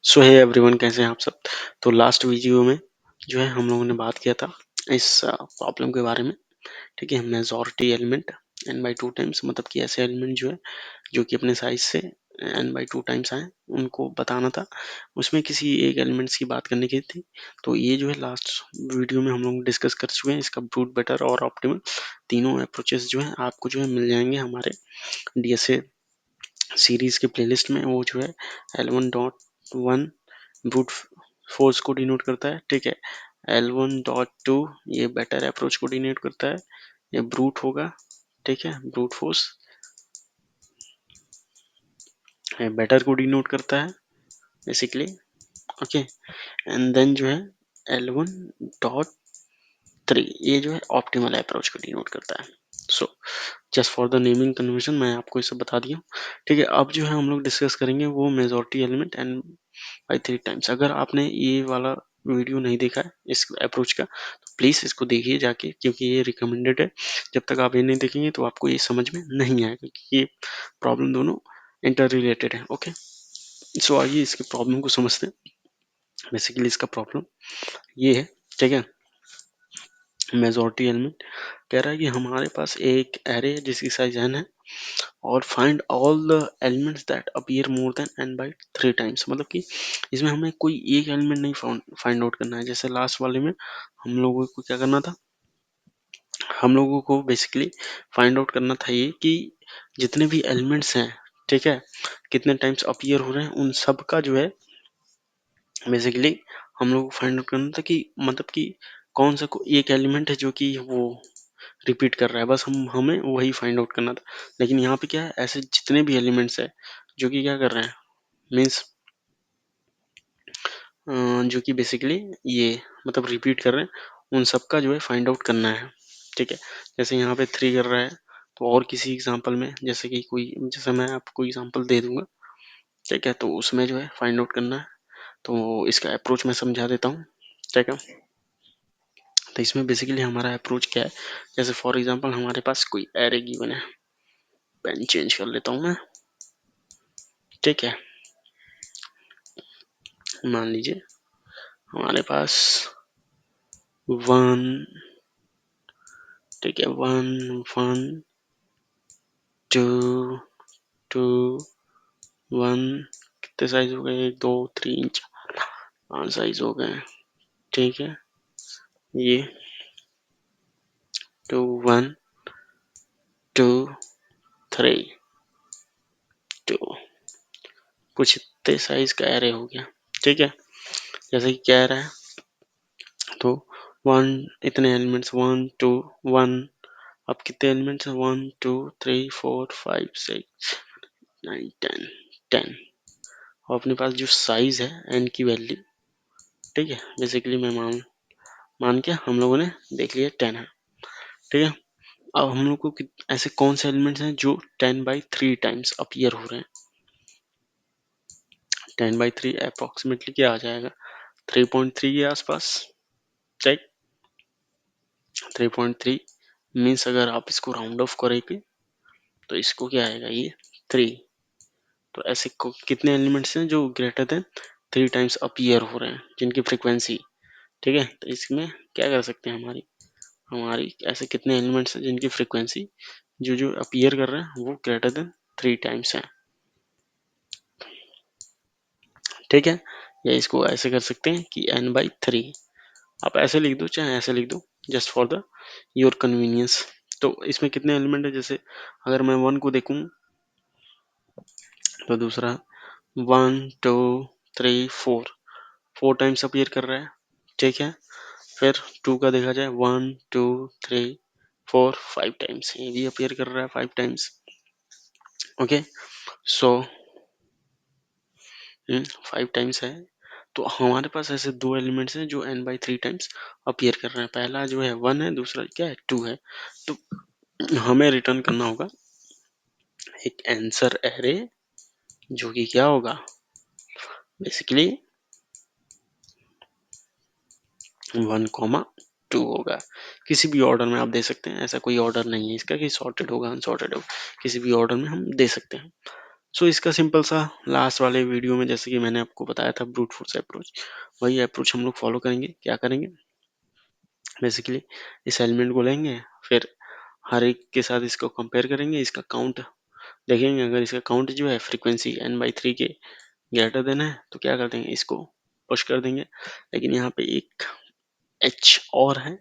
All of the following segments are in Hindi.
सो हे एवरीवन, कैसे हैं आप सब। तो लास्ट वीडियो में जो है हम लोगों ने बात किया था इस प्रॉब्लम के बारे में। ठीक है, majority element n by two times, मतलब कि ऐसे एलिमेंट जो है जो कि अपने साइज से n बाई टू टाइम्स आए, उनको बताना था। उसमें किसी एक एलिमेंट्स की बात करने की थी। तो ये जो है लास्ट वीडियो में हम लोग डिस्कस कर चुके हैं। इसका ब्रूट, बेटर और ऑप्टिमल तीनों अप्रोचेस जो है आपको जो है मिल जाएंगे हमारे DSA सीरीज के प्लेलिस्ट में। वो जो है L1.1 ब्रूट फोर्स को डिनोट करता है। ठीक है, L1.2 ये बेटर अप्रोच को डिनोट करता है, ये ब्रूट होगा। ठीक है, ब्रूट फोर्स बेटर को डिनोट करता है बेसिकली। ओके, एंड देन जो है L1.3 ये जो है ऑप्टिमल अप्रोच को डिनोट करता है। So just for the naming conversion मैं आपको ये सब बता दिया हूँ। ठीक है, अब जो है हम लोग डिस्कस करेंगे वो majority element and by three times. अगर आपने ये वाला वीडियो नहीं देखा है इस अप्रोच का, तो प्लीज़ इसको देखिए जाके, क्योंकि ये रिकमेंडेड है। जब तक आप ये नहीं देखेंगे तो आपको ये समझ में नहीं आएगा, क्योंकि ये प्रॉब्लम दोनों इंटर रिलेटेड है। ओके, सो आइए इसके प्रॉब्लम को समझते हैं। बेसिकली इसका प्रॉब्लम ये है। ठीक है, मेजॉरिटी एलिमेंट कह रहा है कि हमारे पास एक एरे है जिसकी साइज n है, और find all the elements that appear more than n by three times. मतलब कि इसमें हमें कोई एक एलिमेंट नहीं फाइंड आउट करना है। जैसे लास्ट वाले में हम लोगों को क्या करना था, हम लोगों को बेसिकली फाइंड आउट करना था ये कि जितने भी एलिमेंट्स हैं, ठीक है, कितने टाइम्स अपीयर हो रहे हैं, उन सब का जो है बेसिकली हम लोग को फाइंड आउट करना था कि मतलब कि कौन सा एक एलिमेंट है जो कि वो रिपीट कर रहा है। बस हमें वही फाइंड आउट करना था। लेकिन यहाँ पे क्या है, ऐसे जितने भी एलिमेंट्स है जो कि क्या कर रहे हैं, मीन्स जो कि बेसिकली ये मतलब रिपीट कर रहे हैं, उन सब का जो है फाइंड आउट करना है। ठीक है, जैसे यहाँ पे 3 कर रहा है, तो और किसी एग्जांपल में जैसे कि जैसे मैं आपको एग्जांपल दे दूंगा। ठीक है, तो उसमें जो है फाइंड आउट करना है। तो इसका अप्रोच मैं समझा देता हूँ। ठीक है, तो इसमें बेसिकली हमारा अप्रोच क्या है, जैसे फॉर एग्जांपल हमारे पास कोई एरे गिवन है। पेन चेंज कर लेता हूँ मैं। ठीक है, मान लीजिए हमारे पास 1, ठीक है, 1 1 2 2 1, कितने साइज हो गए, 1 2 3 4 5 साइज हो गए। ठीक है, ये 2 1 2 3 2 कुछ इतने साइज का एरे हो गया। ठीक है, जैसे कि कह रहा है, तो 1 इतने एलिमेंट्स 1 2 1, अब कितने एलिमेंट्स हैं, 1 2 3 4 5 6 9 10 10। और अपने पास जो साइज है एन की वैल्यू, ठीक है, बेसिकली मैं मान के हम लोगों ने देख लिया 10 है। ठीक है, अब हम लोग को ऐसे कौन से एलिमेंट्स हैं जो 10 बाई थ्री टाइम्स अपीयर हो रहे हैं। 10 बाई थ्री अप्रोक्सीमेटली क्या आ जाएगा, 3.3 के आसपास। राइट, 3.3 मीन्स अगर आप इसको राउंड ऑफ करेंगे तो इसको क्या आएगा, ये 3। तो ऐसे कितने एलिमेंट्स हैं जो ग्रेटर देन 3 टाइम्स अपीयर हो रहे हैं, जिनकी फ्रीक्वेंसी, ठीक है, तो इसमें क्या कर सकते हैं, हमारी हमारी ऐसे कितने एलिमेंट्स हैं जिनकी फ्रीक्वेंसी जो जो अपीयर कर रहे हैं वो ग्रेटर देन 3 टाइम्स है। ठीक है, या इसको ऐसे कर सकते हैं कि n बाई थ्री। आप ऐसे लिख दो चाहे ऐसे लिख दो, just for the your convenience. तो इसमें कितने एलिमेंट है, जैसे अगर मैं 1 को देखूं तो दूसरा 1 2 3 4 टाइम्स अपीयर कर रहा है। ठीक है, फिर 2 का देखा जाए 1 2 3 4 5 टाइम्स, ये भी अपीयर कर रहा है 5 टाइम्स। ओके, सो 5 टाइम्स है। तो हमारे पास ऐसे दो एलिमेंट्स हैं जो n by three times appear कर रहे हैं। पहला जो है 1 है, दूसरा क्या है 2 है। तो हमें रिटर्न करना होगा एक आंसर एरे जो कि क्या होगा, बेसिकली 1,2 होगा। किसी भी ऑर्डर में आप दे सकते हैं, ऐसा कोई ऑर्डर नहीं है इसका कि सॉर्टेड होगा अनसॉर्टेड होगा, किसी भी ऑर्डर में हम दे सकते हैं। सो इसका सिंपल सा लास्ट वाले वीडियो में जैसे कि मैंने आपको बताया था ब्रूट फोर्स अप्रोच, वही अप्रोच हम लोग फॉलो करेंगे। क्या करेंगे, बेसिकली इस एलिमेंट को लेंगे, फिर हर एक के साथ इसको कंपेयर करेंगे, इसका काउंट देखेंगे। अगर इसका काउंट जो है फ्रीक्वेंसी n/3 के ग्रेटर देन है तो क्या कर देंगे, इसको पुश कर देंगे। लेकिन यहाँ पे एक एच और है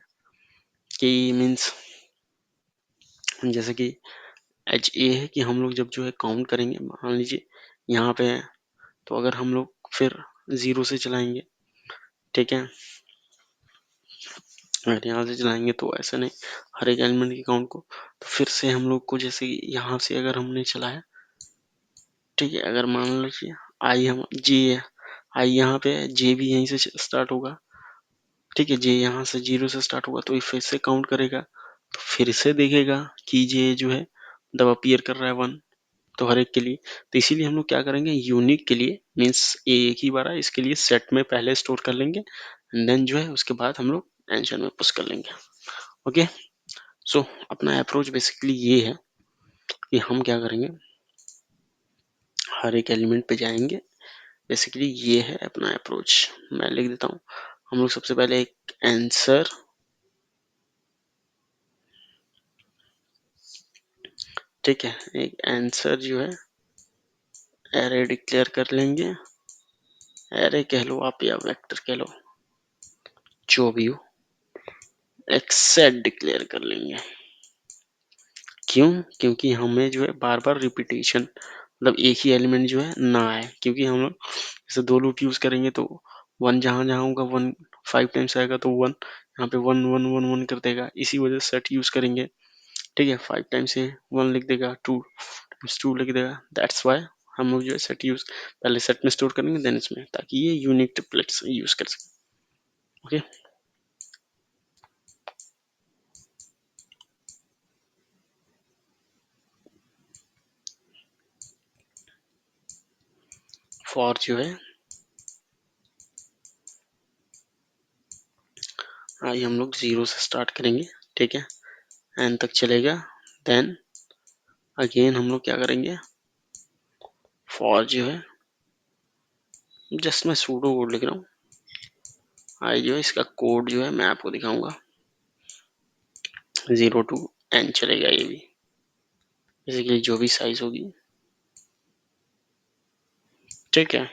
कि मीन्स जैसे कि एच ए है कि हम लोग जब जो है काउंट करेंगे, मान लीजिए यहाँ पे है, तो अगर हम लोग फिर 0 से चलाएंगे, ठीक है, अगर यहाँ से चलाएंगे तो ऐसा नहीं, हर एक एलिमेंट के काउंट को, तो फिर से हम लोग को जैसे यहाँ से अगर हमने चलाया, ठीक है, अगर मान लीजिए आई हम जे है, आई यहाँ पे है, जे भी यहीं से स्टार्ट होगा, ठीक है, जे यहाँ से 0 से स्टार्ट होगा तो ये फिर से काउंट करेगा, तो फिर से देखेगा कि जे जो है मतलब अपीयर कर रहा है 1, तो हर एक के लिए। तो इसीलिए हम लोग क्या करेंगे, यूनिक के लिए मीन्स ये एक ही बार है, इसके लिए सेट में पहले स्टोर कर लेंगे, एंड देन जो है उसके बाद हम लोग आंसर में पुश कर लेंगे। ओके, सो अपना अप्रोच बेसिकली ये है कि हम क्या करेंगे, हर एक एलिमेंट पे जाएंगे। बेसिकली ये है अपना अप्रोच। मैं लिख देता हूँ। हम लोग सबसे पहले एक आंसर, ठीक है, एक आंसर जो है एरे डिक्लेयर कर लेंगे, एरे कह लो आप या वेक्टर कह लो, जो भी हो, एक सेट डिक्लेयर कर लेंगे। क्यों, क्योंकि हमें जो है बार बार रिपीटेशन मतलब एक ही एलिमेंट जो है ना आए, क्योंकि हम लोग जैसे 2 लूप यूज करेंगे तो 1 जहां जहां होगा 1 5 टाइम्स आएगा, तो 1 यहाँ पे 1 1 1 1 कर देगा। इसी वजह से सेट यूज करेंगे, ठीक है, 5 टाइम्स से 1 लिख देगा, 2 टाइम्स 2 लिख देगा, दैट्स वाई हम लोग जो है सेट यूज पहले सेट में स्टोर करेंगे देन इसमें, ताकि ये यूनिक ट्रिपलेट्स यूज कर सके। ओके, फॉर जो है आई हम लोग 0 से स्टार्ट करेंगे, ठीक है, एन तक चलेगा, देन अगेन हम लोग क्या करेंगे, फॉर जो है जस्ट मैं सूडो कोड लिख रहा हूँ, आई जो है इसका कोड जो है मैं आपको दिखाऊंगा, 0 to n चलेगा ये भी, बेसिकली जो भी साइज होगी, ठीक है।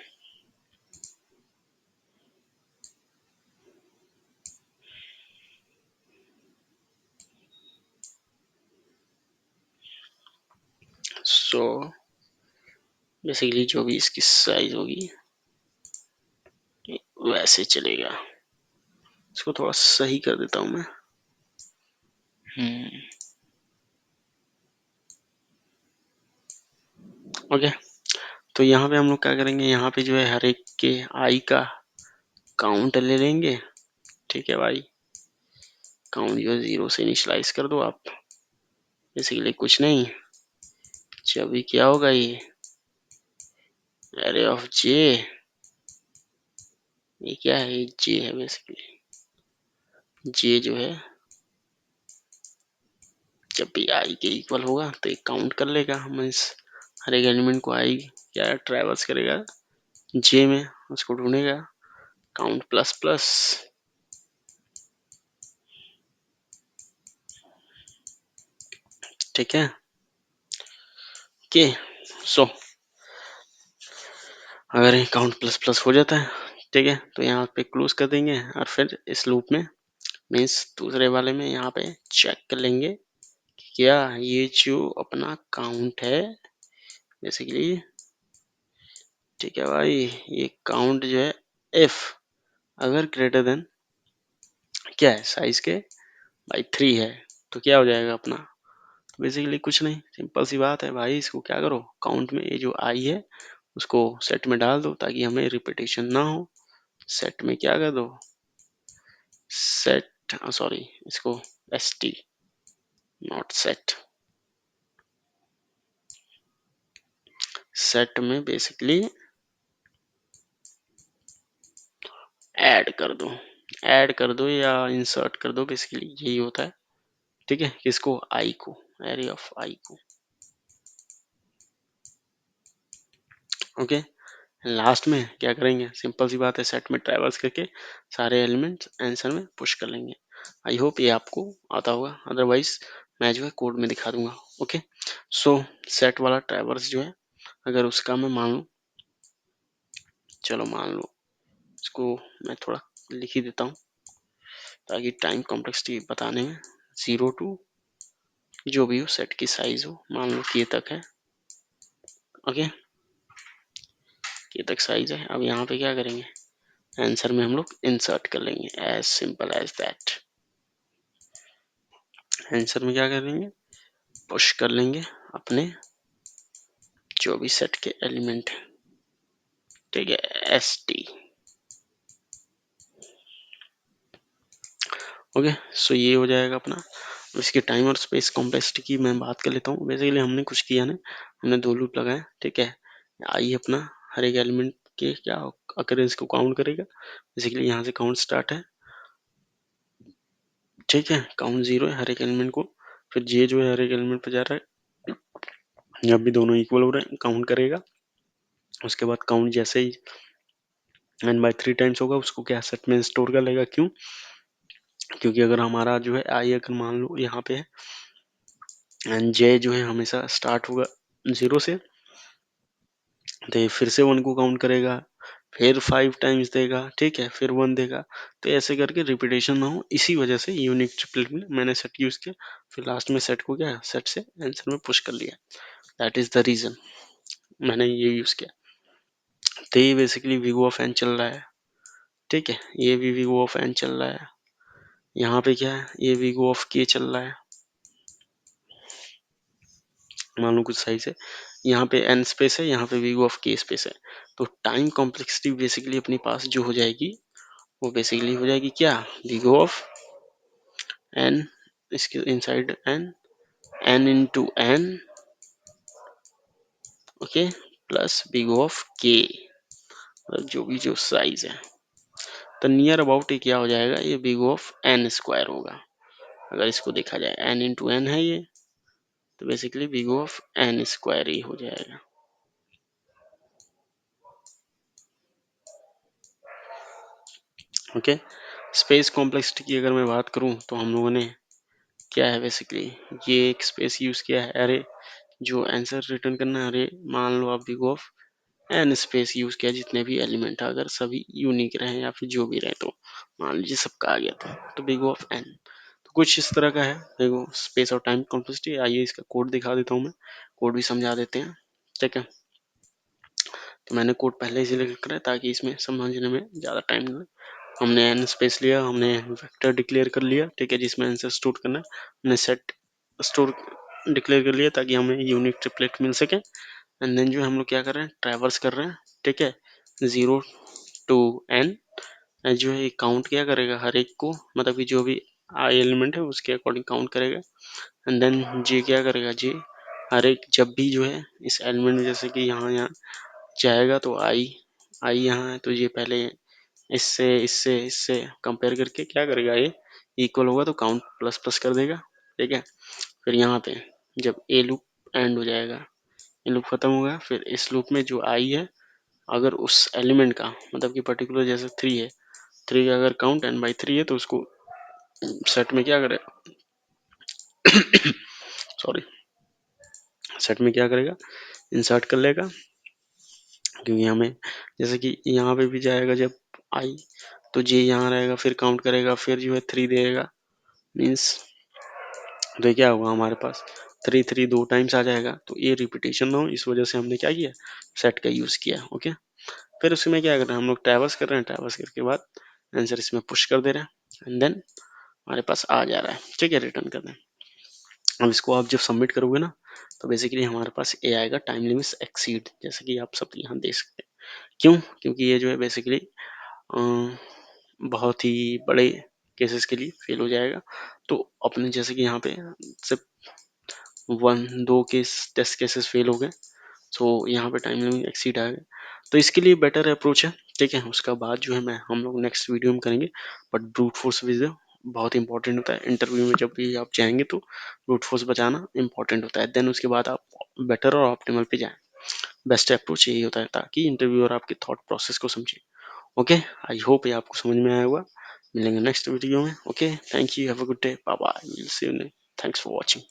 सो बेसिकली जो भी इसकी साइज होगी वैसे चलेगा। इसको थोड़ा सही कर देता हूँ मैं। ओके, तो यहाँ पे हम लोग क्या करेंगे, यहाँ पे जो है हर एक के आई का काउंट ले लेंगे, ठीक है भाई, काउंट जो है 0 से इनिशियलाइज कर दो आप, बेसिकली कुछ नहीं, जब भी क्या होगा ये एरे ऑफ जे, ये क्या है, जे है बेसिकली, जे जो है जब भी आई के इक्वल होगा तो एक काउंट कर लेगा, मीन्स हर एक एलिमेंट को आई क्या ट्रैवर्स करेगा जे में, उसको ढूंढेगा, काउंट प्लस प्लस, ठीक है। ओके, सो अगर ये काउंट प्लस प्लस हो जाता है, ठीक है, तो यहाँ पे क्लोज कर देंगे, और फिर इस लूप में मीन्स दूसरे वाले में यहाँ पे चेक कर लेंगे कि क्या ये जो अपना काउंट है बेसिकली, ठीक है भाई, ये काउंट जो है इफ अगर ग्रेटर देन क्या है साइज के बाई 3 है, तो क्या हो जाएगा अपना, तो बेसिकली कुछ नहीं, सिंपल सी बात है भाई, इसको क्या करो, काउंट में ये जो आई है उसको सेट में डाल दो ताकि हमें रिपीटेशन ना हो, सेट में क्या कर दो, सेट सॉरी इसको S T not set, set में बेसिकली ऐड कर दो या इंसर्ट कर दो, बेसिकली यही होता है, ठीक है, किसको, आई को, एरे ऑफ आई को, ओके। लास्ट में क्या करेंगे, सिंपल सी बात है, सेट में ट्रैवर्स करके सारे एलिमेंट्स आंसर में पुश कर लेंगे। आई होप ये आपको आता होगा, अदरवाइज मैं जो है कोड में दिखा दूंगा। ओके, सो सेट वाला ट्रैवर्स जो है, अगर उसका मैं मान लूँ, चलो मान लो इसको मैं थोड़ा लिख ही देता हूँ ताकि टाइम कॉम्प्लेक्सिटी बताने में, 0 टू जो भी हो सेट की साइज हो, मान लो के तक है। ओके, के तक साइज है। अब यहाँ पे क्या करेंगे, आंसर में हम लोग इंसर्ट कर लेंगे, as simple as that. Answer में क्या करेंगे, पुश कर लेंगे अपने जो भी सेट के एलिमेंट है, ठीक है, एस टी। ओके, सो ये हो जाएगा अपना। इसकी टाइम और स्पेस कॉम्प्लेक्सिटी की मैं बात कर लेता हूँ। बेसिकली हमने कुछ किया नहीं, हमने दो लूप लगाए, ठीक है। आई अपना हर एक एलिमेंट के क्या अकरेंस को काउंट करेगा। बेसिकली यहाँ से काउंट स्टार्ट है, ठीक है, काउंट 0 है हर एक एलिमेंट को। फिर जे जो है हर एक एलिमेंट पे जा रहा है, जब भी दोनों इक्वल हो रहे हैं काउंट करेगा। उसके बाद काउंट जैसे ही n/3 टाइम्स होगा, उसको क्या सेट में स्टोर कर लेगा। क्यों, क्योंकि अगर हमारा जो है आई अगर मान लो यहाँ पे है एंड जे जो है हमेशा स्टार्ट होगा 0 से, तो ये फिर से 1 को काउंट करेगा, फिर 5 टाइम्स देगा, ठीक है, फिर 1 देगा। तो ऐसे करके रिपीटेशन ना हो, इसी वजह से यूनिक ट्रिपलेट में मैंने सेट यूज किया। फिर लास्ट में सेट को क्या सेट से आंसर में पुश कर लिया। दैट इज द रीजन मैंने ये यूज किया। तो ये बेसिकली वीगो ऑफ एन चल रहा है, ठीक है, ये भी वीगो ऑफ एन चल रहा है। यहाँ पे क्या है, ये वीगो ऑफ के चल रहा है, मान लो कुछ सही से। यहाँ पे एन स्पेस है, यहाँ पे वीगो ऑफ के स्पेस है। तो टाइम कॉम्प्लेक्सिटी बेसिकली अपने पास जो हो जाएगी, वो बेसिकली हो जाएगी क्या, वीगो ऑफ एन, इसके inside n, n into n, okay, plus big O of k, जो भी जो साइज है। तो नियर अबाउट ये क्या हो जाएगा, ये वीगो ऑफ एन स्क्वायर होगा। अगर इसको देखा जाए एन इंटू एन है ये, तो basically big O of N square ही हो जाएगा। ओके, स्पेस कॉम्प्लेक्सिटी की अगर मैं बात करूं, तो हम लोगों ने क्या है बेसिकली, ये एक स्पेस यूज किया है, अरे जो आंसर रिटर्न करना है, अरे मान लो आप big O of n space use किया, जितने भी एलिमेंट अगर सभी यूनिक रहे या फिर जो भी रहे, तो मान लीजिए सबका आ गया था, तो वीगो ऑफ एन। तो कुछ इस तरह का है देखो स्पेस और टाइम कॉम्प्लेक्सिटी। आइए इसका कोड दिखा देता हूँ मैं, कोड भी समझा देते हैं, ठीक है। तो मैंने कोड पहले इसीलिए लिख रहा है ताकि इसमें समझने में ज़्यादा टाइम ना लगे। हमने एन स्पेस लिया, हमने वेक्टर डिक्लेयर कर लिया, ठीक है, जिसमें आंसर स्टोर करना है। हमने सेट स्टोर डिक्लेयर कर लिया ताकि हमें यूनिक ट्रिपलेट मिल सके। एंड देन जो हम लोग क्या कर रहे हैं, ट्रैवर्स कर रहे हैं, ठीक है, 0 टू एन। जो है काउंट क्या करेगा हर एक को, मतलब कि जो भी आई एलिमेंट है उसके अकॉर्डिंग काउंट करेगा। एंड देन जे क्या करेगा, जे हर एक जब भी जो है इस एलिमेंट जैसे कि यहाँ यहाँ जाएगा, तो आई आई यहाँ है, तो ये पहले इससे इससे इससे कंपेयर करके क्या करेगा, ये इक्वल होगा तो काउंट प्लस प्लस कर देगा, ठीक है। फिर यहाँ पे जब ए लूप एंड हो जाएगा, ये लूप खत्म होगा, फिर इस लूप में जो आई है, अगर उस एलिमेंट का मतलब कि पर्टिकुलर जैसे 3 है, 3 का अगर काउंट n/3 है, तो उसको सेट में क्या करेगा सॉरी, सेट में क्या करेगा, इंसर्ट कर लेगा। क्योंकि हमें जैसे कि यहाँ पे भी जाएगा जब आई, तो जे यहाँ रहेगा, फिर काउंट करेगा, फिर जो है 3 देगा, मीन्स तो ये क्या होगा हमारे पास 3 3 दो टाइम्स आ जाएगा। तो ये रिपीटेशन ना हो, इस वजह से हमने क्या किया, सेट का यूज किया। ओके, फिर उसमें क्या कर रहे हैं हम लोग, ट्रैवर्स कर रहे हैं, ट्रैवर्स करके बाद आंसर इसमें पुश कर दे रहे हैं, एंड देन हमारे पास आ जा रहा है, ठीक है, रिटर्न कर दें। अब इसको आप जब सबमिट करोगे ना, तो बेसिकली हमारे पास ए आएगा टाइम लिमिट्स एक्सीड, जैसे कि आप सब यहाँ देख सकते हैं। क्यों, क्योंकि ये जो है बेसिकली बहुत ही बड़े केसेस के लिए फेल हो जाएगा। तो अपने जैसे कि यहाँ पे सिर्फ 1 2 केस टेस्ट केसेस फेल हो गए, सो यहाँ पे टाइम लिमिट एक्सीड आ गया। तो इसके लिए बेटर अप्रोच है, ठीक है। उसका बाद जो है मैं हम लोग नेक्स्ट वीडियो में करेंगे, बट ब्रूट फोर्स वीडियो बहुत इंपॉर्टेंट होता है इंटरव्यू में, जब भी आप जाएंगे तो ब्रूट फोर्स बचाना इंपॉर्टेंट होता है, देन उसके बाद आप बेटर और ऑप्टिमल पे जाएं। बेस्ट अप्रोच यही होता है ताकि इंटरव्यूअर आपके थॉट प्रोसेस को समझे। ओके, आई होप ये आपको समझ में आया होगा। मिलेंगे नेक्स्ट वीडियो में। Okay, thank you, have a good day, bye bye, will see you. Thanks for watching.